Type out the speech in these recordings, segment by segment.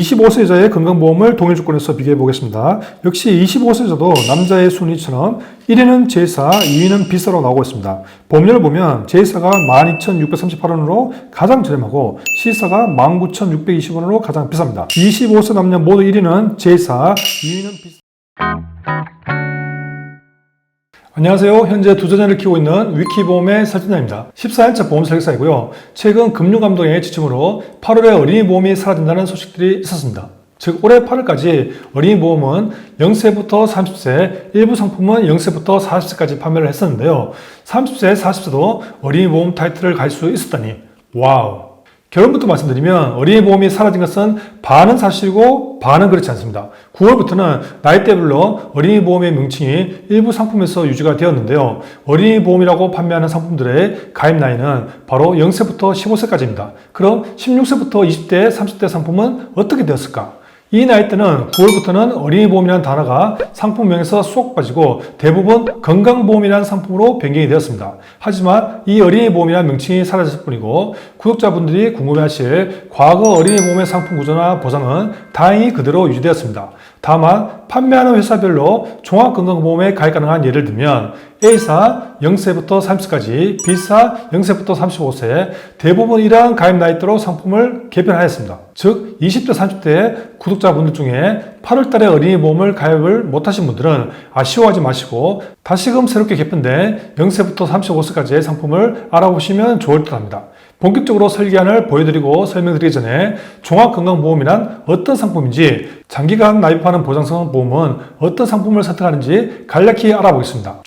25세 여자의 건강보험을 동일 조건에서 비교해 보겠습니다. 역시 25세 여자도 남자의 순위처럼 1위는 제이사, 2위는 비싸로 나오고 있습니다. 보험료를 보면 제이사가 12,638원으로 가장 저렴하고 C사가 19,620원으로 가장 비쌉니다. 25세 남녀 모두 1위는 제이사, 2위는 비싸. 안녕하세요. 현재 두 자녀를 키우고 있는 위키보험의 설진자입니다. 14년차 보험 설계사이고요. 최근 금융감독의 지침으로 8월에 어린이 보험이 사라진다는 소식들이 있었습니다. 즉 올해 8월까지 어린이 보험은 0세부터 30세, 일부 상품은 0세부터 40세까지 판매를 했었는데요. 30세, 40세도 어린이 보험 타이틀을 갈 수 있었다니 와우! 결론부터 말씀드리면 어린이 보험이 사라진 것은 반은 사실이고 반은 그렇지 않습니다. 9월부터는 나이대별로 어린이 보험의 명칭이 일부 상품에서 유지가 되었는데요. 어린이 보험이라고 판매하는 상품들의 가입 나이는 바로 0세부터 15세까지입니다. 그럼 16세부터 20대, 30대 상품은 어떻게 되었을까? 이 나이대는 9월부터는 어린이보험이라는 단어가 상품명에서 쏙 빠지고 대부분 건강보험이라는 상품으로 변경이 되었습니다. 하지만 이 어린이보험이라는 명칭이 사라졌을 뿐이고 구독자분들이 궁금해하실 과거 어린이보험의 상품 구조나 보상은 다행히 그대로 유지되었습니다. 다만 판매하는 회사별로 종합건강보험에 가입 가능한 예를 들면 A사 0세부터 30세까지, B사 0세부터 35세 대부분 이러한 가입 나이대로 상품을 개편하였습니다. 즉 20대 30대 구독자분들 중에 8월달에 어린이보험을 가입을 못하신 분들은 아쉬워하지 마시고 다시금 새롭게 개편된 0세부터 35세까지의 상품을 알아보시면 좋을 듯 합니다. 본격적으로 설계안을 보여드리고 설명드리기 전에 종합건강보험이란 어떤 상품인지, 장기간 납입하는 보장성 보험은 어떤 상품을 선택하는지 간략히 알아보겠습니다.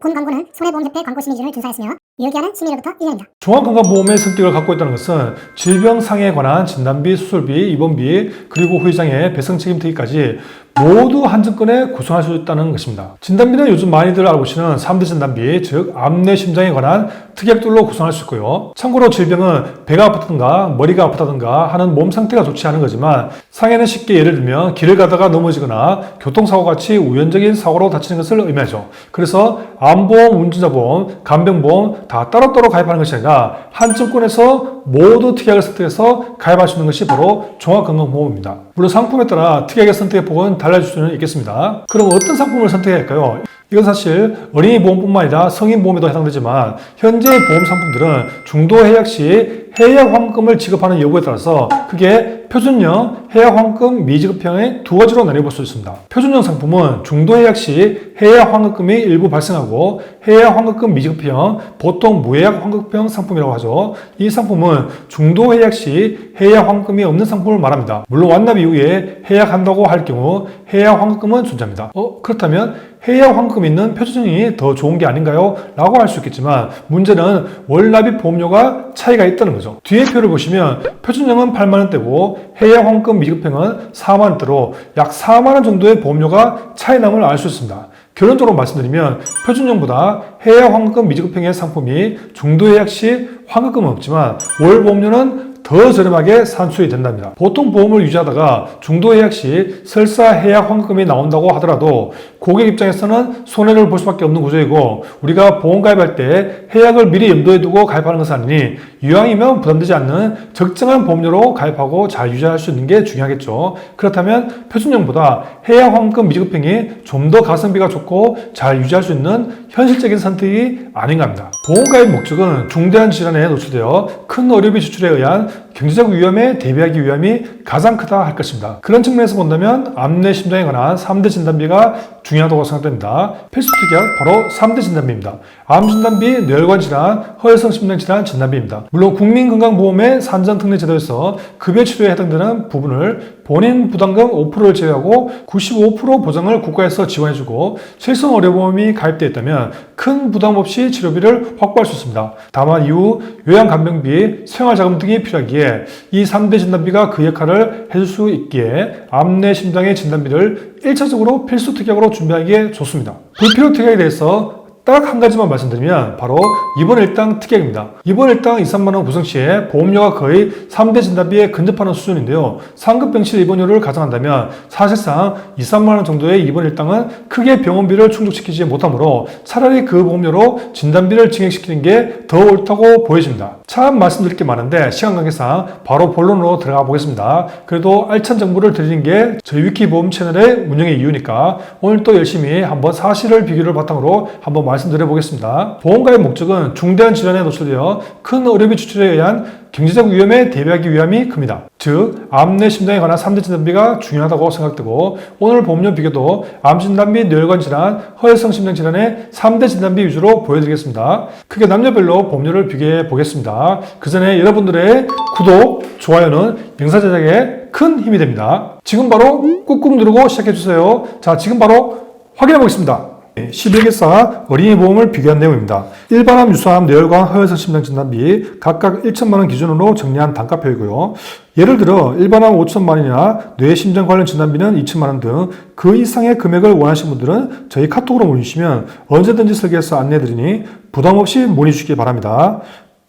본 광고는 손해보험협회 광고심의 기준을 준수하였으며 유효기한은 12일부터 1년입니다. 종합건강보험의 성격을 갖고 있다는 것은 질병상에 관한 진단비, 수술비, 입원비, 그리고 후유장애, 배상책임 등기까지 모두 한 증권에 구성할 수 있다는 것입니다. 진단비는 요즘 많이들 알아보시는 3대 진단비, 즉 암, 뇌, 심장에 관한 특약들로 구성할 수 있고요. 참고로 질병은 배가 아프다든가 머리가 아프다든가 하는 몸 상태가 좋지 않은 거지만 상해는 쉽게 예를 들면 길을 가다가 넘어지거나 교통사고같이 우연적인 사고로 다치는 것을 의미하죠. 그래서 암보험, 운전자보험, 간병보험 다 따로따로 가입하는 것이 아니라 한 증권에서 모두 특약을 선택해서 가입할 수 있는 것이 바로 종합건강보험입니다. 물론 상품에 따라 특약의 선택의 폭은 달라질 수는 있겠습니다. 그럼 어떤 상품을 선택해야 할까요? 이건 사실 어린이 보험뿐만 아니라 성인 보험에도 해당되지만 현재 보험 상품들은 중도 해약 시 해약 환급금을 지급하는 여부에 따라서 그게 표준형, 해약 환급금 미지급형의 두 가지로 나뉘어볼 수 있습니다. 표준형 상품은 중도 해약 시 해약 환급금이 일부 발생하고 해약 환급금 미지급형, 보통 무해약 환급형 상품이라고 하죠. 이 상품은 중도 해약 시 해약 환급금이 없는 상품을 말합니다. 물론 완납 이후에 해약한다고 할 경우 해약 환급금은 존재합니다. 그렇다면 해약 환급금이 있는 표준형이 더 좋은 게 아닌가요? 라고 할 수 있겠지만 문제는 월납입 보험료가 차이가 있다는 거죠. 뒤에 표를 보시면 표준형은 8만원대고 해약 환급금 미지급형은 4만원대로 약 4만원 정도의 보험료가 차이 남을 알 수 있습니다. 결론적으로 말씀드리면 표준형보다 해약 환급금 미지급형의 상품이 중도 해약 시 환급금은 없지만 월 보험료는 더 저렴하게 산출이 된답니다. 보통 보험을 유지하다가 중도 해약 시 설사 해약 환급금이 나온다고 하더라도 고객 입장에서는 손해를 볼 수밖에 없는 구조이고 우리가 보험 가입할 때 해약을 미리 염두에 두고 가입하는 것은 아니니 이왕이면 부담되지 않는 적정한 보험료로 가입하고 잘 유지할 수 있는 게 중요하겠죠. 그렇다면 표준형보다 해약 환급금 미지급형이 좀 더 가성비가 좋고 잘 유지할 수 있는 현실적인 선택이 아닌가 합니다. 보험 가입 목적은 중대한 질환에 노출되어 큰 의료비 지출에 의한 경제적 위험에 대비하기 위함이 가장 크다 할 것입니다. 그런 측면에서 본다면 암, 뇌, 심장에 관한 3대 진단비가 중요하다고 생각됩니다. 필수 특약 바로 3대 진단비입니다. 암 진단비, 뇌혈관 질환, 허혈성 심장 질환 진단비입니다. 물론 국민건강보험의 산전특례제도에서 급여 치료에 해당되는 부분을 본인 부담금 5%를 제외하고 95% 보장을 국가에서 지원해주고 실손 의료보험이 가입되어 있다면 큰 부담 없이 치료비를 확보할 수 있습니다. 다만 이후 요양간병비, 생활자금 등이 필요하기에 이 3대 진단비가 그 역할을 해줄 수 있기에 암, 뇌, 심장의 진단비를 1차적으로 필수 특약으로 준비하기에 좋습니다. 불필요 특약에 대해서 딱 한 가지만 말씀드리면 바로 이번 일당 특약입니다. 이번 일당 2, 3만원 구성 시에 보험료가 거의 3대 진단비에 근접하는 수준인데요. 상급 병실 입원료를 가정한다면 사실상 2, 3만원 정도의 이번 일당은 크게 병원비를 충족시키지 못하므로 차라리 그 보험료로 진단비를 증액시키는 게 더 옳다고 보여집니다. 참 말씀드릴 게 많은데 시간 관계상 바로 본론으로 들어가 보겠습니다. 그래도 알찬 정보를 드리는 게 저희 위키보험 채널의 운영의 이유니까 오늘 또 열심히 한번 사실을 비교를 바탕으로 한번 말씀드려 보겠습니다. 보험가의 목적은 중대한 질환에 노출되어 큰 의료비 지출에 의한 경제적 위험에 대비하기 위함이 큽니다. 즉, 암 내 심장에 관한 3대 진단비가 중요하다고 생각되고 오늘 보험료 비교도 암 진단 및 뇌혈관 질환, 허혈성 심장 질환의 3대 진단비 위주로 보여드리겠습니다. 크게 남녀별로 보험료를 비교해 보겠습니다. 그 전에 여러분들의 구독, 좋아요는 영상 제작에 큰 힘이 됩니다. 지금 바로 꾹꾹 누르고 시작해 주세요. 자, 지금 바로 확인해 보겠습니다. 11개사 어린이 보험을 비교한 내용입니다. 일반암, 유사암, 뇌혈관, 허혈성 심장 진단비 각각 1천만원 기준으로 정리한 단가표이고요. 예를 들어 일반암 5천만원이나 뇌심장 관련 진단비는 2천만원 등 그 이상의 금액을 원하시는 분들은 저희 카톡으로 문의 주시면 언제든지 설계해서 안내해드리니 부담 없이 문의 주시기 바랍니다.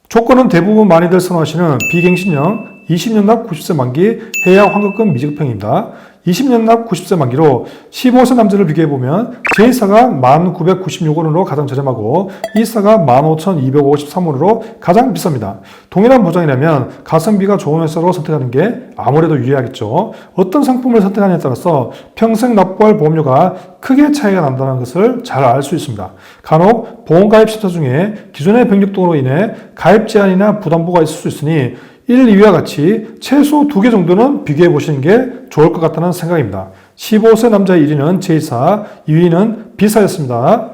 조건은 대부분 많이들 선호하시는 비갱신형 20년 납 90세 만기 해약 환급금 미지급형입니다. 20년 납 90세 만기로 15세 남자를 비교해보면 제1사가 1,996원으로 가장 저렴하고 2사가 15,253원으로 가장 비쌉니다. 동일한 보장이라면 가성비가 좋은 회사로 선택하는 게 아무래도 유리하겠죠. 어떤 상품을 선택하느냐에 따라서 평생 납부할 보험료가 크게 차이가 난다는 것을 잘 알 수 있습니다. 간혹 보험가입 심사 중에 기존의 병력 등으로 인해 가입 제한이나 부담부가 있을 수 있으니 1, 2위와 같이 최소 2개 정도는 비교해 보시는 게 좋을 것 같다는 생각입니다. 15세 남자의 1위는 제2사, 2위는 B사였습니다.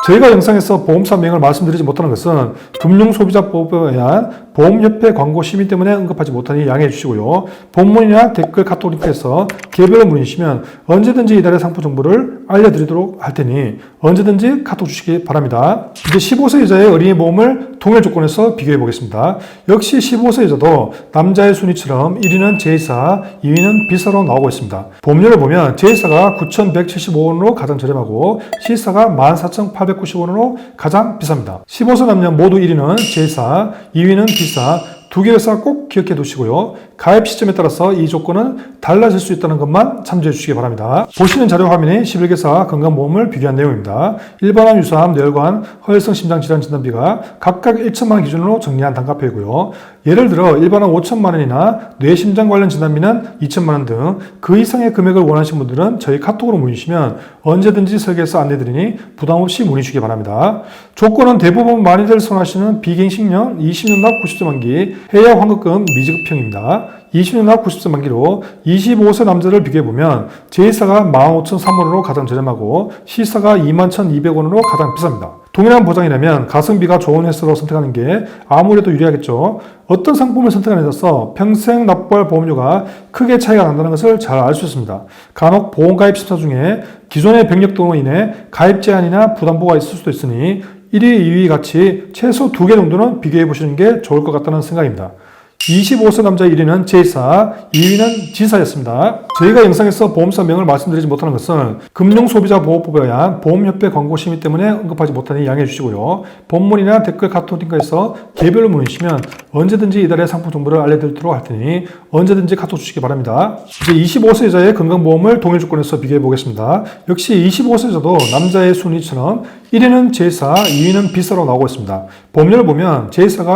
저희가 영상에서 보험사 명을 말씀드리지 못하는 것은 금융소비자보호법에 의한 보험협회 광고 심의 때문에 언급하지 못하니 양해해 주시고요. 본문이나 댓글 카톡 링크에서 개별로 문의 주시면 언제든지 이달의 상품 정보를 알려드리도록 할 테니 언제든지 카톡 주시기 바랍니다. 이제 15세 이자의 어린이 보험을 동일 조건에서 비교해 보겠습니다. 역시 15세 이자도 남자의 순위처럼 1위는 제2사, 2위는 B사로 나오고 있습니다. 보험료를 보면 제2사가 9,175원으로 가장 저렴하고 C사가 14,890원으로 가장 비쌉니다. 15세 남녀 모두 1위는 제2사, 2위는 B사, 두 개의 사 꼭 기억해 두시고요. 가입 시점에 따라서 이 조건은 달라질 수 있다는 것만 참조해 주시기 바랍니다. 보시는 자료 화면이 11개사 건강보험을 비교한 내용입니다. 일반암, 유사암, 뇌혈관, 허혈성 심장 질환 진단비가 각각 1천만원 기준으로 정리한 단가표이고요. 예를 들어 일반암 5천만원이나 뇌심장 관련 진단비는 2천만원 등 그 이상의 금액을 원하시는 분들은 저희 카톡으로 문의 주시면 언제든지 설계해서 안내드리니 부담 없이 문의 주시기 바랍니다. 조건은 대부분 많이들 선호하시는 비갱신형 20년 납 90세 만기 해약 환급금 미지급형입니다. 20년 납 90세 만기로 25세 남자를 비교해보면 제1사가 15,003원으로 가장 저렴하고 C사가 21,200원으로 가장 비쌉니다. 동일한 보장이라면 가성비가 좋은 회사로 선택하는 게 아무래도 유리하겠죠. 어떤 상품을 선택하느냐에 따라서 평생 납부할 보험료가 크게 차이가 난다는 것을 잘 알 수 있습니다. 간혹 보험가입 심사 중에 기존의 병력 등으로 인해 가입 제한이나 부담부가 있을 수도 있으니 1위, 2위 같이 최소 2개 정도는 비교해 보시는 게 좋을 것 같다는 생각입니다. 25세 남자 1위는 제1사, 2위는 G사였습니다. 저희가 영상에서 보험사 명을 말씀드리지 못하는 것은 금융소비자보호법에 의한 보험협회 광고 심의 때문에 언급하지 못하니 양해해 주시고요. 본문이나 댓글 카톡 링크에서 개별로 문의 주시면 언제든지 이달의 상품 정보를 알려드리도록 할 테니 언제든지 카톡 주시기 바랍니다. 이제 25세자의 건강보험을 동일 조건에서 비교해 보겠습니다. 역시 25세자도 남자의 순위처럼 1위는 제1사, 2위는 B사로 나오고 있습니다. 보험료를 보면 제1사가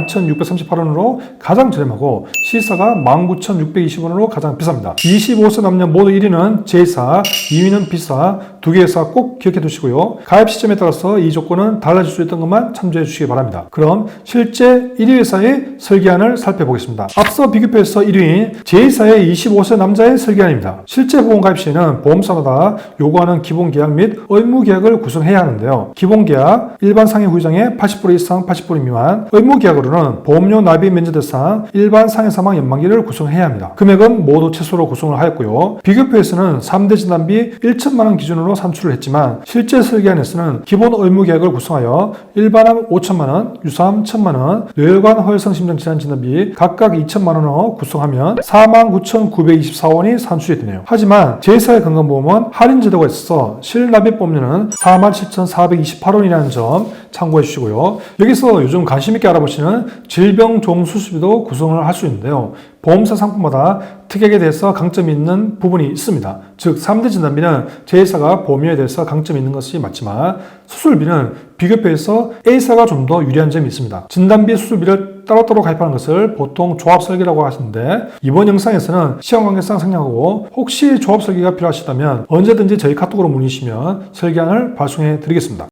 12,638원으로 가장 저렴하고 C사가 19,620원으로 가장 비쌉니다. 25세 남녀 모두 1위는 제1사, 2위는 B사, 두 개의 사 꼭 기억해 두시고요. 가입 시점에 따라서 이 조건은 달라질 수 있던 것만 참조해 주시기 바랍니다. 그럼 실제 1위 회사의 설계안을 살펴보겠습니다. 앞서 비교표에서 1위인 제1사의 25세 남자의 설계안입니다. 실제 보험 가입 시에는 보험사마다 요구하는 기본계약 및 의무계약을 구성해야 하는데요. 기본계약, 일반 상해 후유장애 80% 이상 80% 미만, 의무계약으로는 보험료 납입 면제대상, 일반 상해 사망 연만기를 구성해야 합니다. 금액은 모두 최소로 구성을 하였고요. 비교표에서는 3대 진단비 1천만 원 기준으로 산출을 했지만 실제 설계안에서는 기본 의무 계약을 구성하여 일반암 5천만 원, 유사암 1천만 원, 뇌혈관 허혈성 심장 질환 진단비 각각 2천만 원으로 구성하면 49,924원이 산출이 되네요. 하지만 제1사회 건강보험은 할인 제도가 있어서 실납입보험료는 47,428원이라는 점 참고해 주시고요. 여기서 요즘 관심 있게 알아보시는 질병종수수비도 구성을 할 수 있는데요. 보험사 상품마다 특약에 대해서 강점이 있는 부분이 있습니다. 즉 3대 진단비는 제1사가 보험료에 대해서 강점이 있는 것이 맞지만 수술비는 비교표에서 A사가 좀 더 유리한 점이 있습니다. 진단비 수술비를 따로따로 가입하는 것을 보통 조합 설계라고 하시는데 이번 영상에서는 시험 관계상 생략하고 혹시 조합 설계가 필요하시다면 언제든지 저희 카톡으로 문의 주시면 설계안을 발송해 드리겠습니다.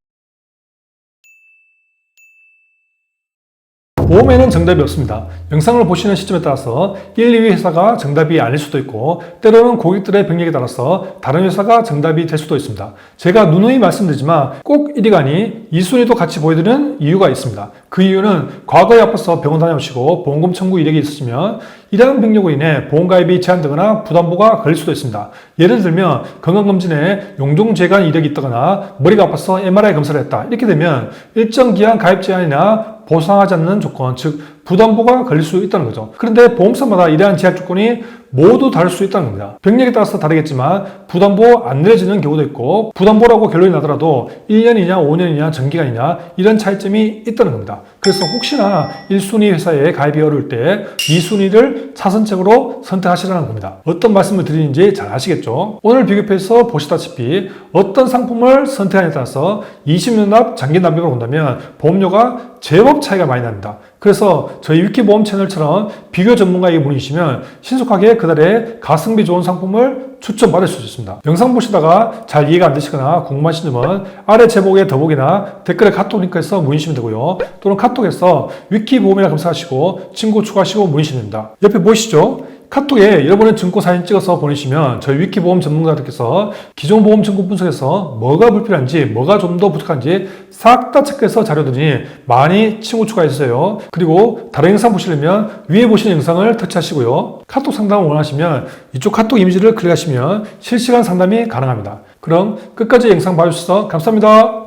보험에는 정답이 없습니다. 영상을 보시는 시점에 따라서 1, 2위 회사가 정답이 아닐 수도 있고 때로는 고객들의 병력에 따라서 다른 회사가 정답이 될 수도 있습니다. 제가 누누이 말씀드리지만 꼭 1위가 아닌 2순위도 같이 보여드리는 이유가 있습니다. 그 이유는 과거에 아파서 병원 다녀오시고 보험금 청구 이력이 있으시면 이러한 병력으로 인해 보험가입이 제한되거나 부담보가 걸릴 수도 있습니다. 예를 들면 건강검진에 용종재간 이력이 있다거나 머리가 아파서 MRI 검사를 했다. 이렇게 되면 일정 기한 가입 제한이나 보상하지 않는 조건, 즉 부담보가 걸릴 수 있다는 거죠. 그런데 보험사마다 이러한 제약 조건이 모두 다를 수 있다는 겁니다. 병력에 따라서 다르겠지만 부담보 안 내려지는 경우도 있고 부담보라고 결론이 나더라도 1년이냐 5년이냐 정기간이냐 이런 차이점이 있다는 겁니다. 그래서 혹시나 1순위 회사에 가입이 어려울 때 2순위를 차선책으로 선택하시라는 겁니다. 어떤 말씀을 드리는지 잘 아시겠죠? 오늘 비교표에서 보시다시피 어떤 상품을 선택하냐에 따라서 20년 앞 장기 납입으로 본다면 보험료가 제법 차이가 많이 납니다. 그래서 저희 위키보험 채널처럼 비교 전문가에게 문의주시면 신속하게 그달에 가성비 좋은 상품을 추천받을 수 있습니다. 영상 보시다가 잘 이해가 안 되시거나 궁금하신 점은 아래 제목의 더보기나 댓글에 카톡 링크에서 문의주시면 되고요. 또는 카톡에서 위키보험이라 검색하시고 친구 추가하시고 문의주시면 됩니다. 옆에 보이시죠? 카톡에 여러분의 증권 사진 찍어서 보내시면 저희 위키보험 전문가들께서 기존 보험 증권 분석에서 뭐가 불필요한지 뭐가 좀 더 부족한지 싹 다 체크해서 자료들이 많이 친구 추가해주세요. 그리고 다른 영상 보시려면 위에 보시는 영상을 터치하시고요. 카톡 상담을 원하시면 이쪽 카톡 이미지를 클릭하시면 실시간 상담이 가능합니다. 그럼 끝까지 영상 봐주셔서 감사합니다.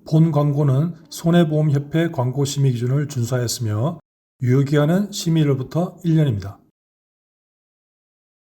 본 광고는 손해보험협회 광고심의 기준을 준수하였으며 유효기간은 심의일로부터 1년입니다.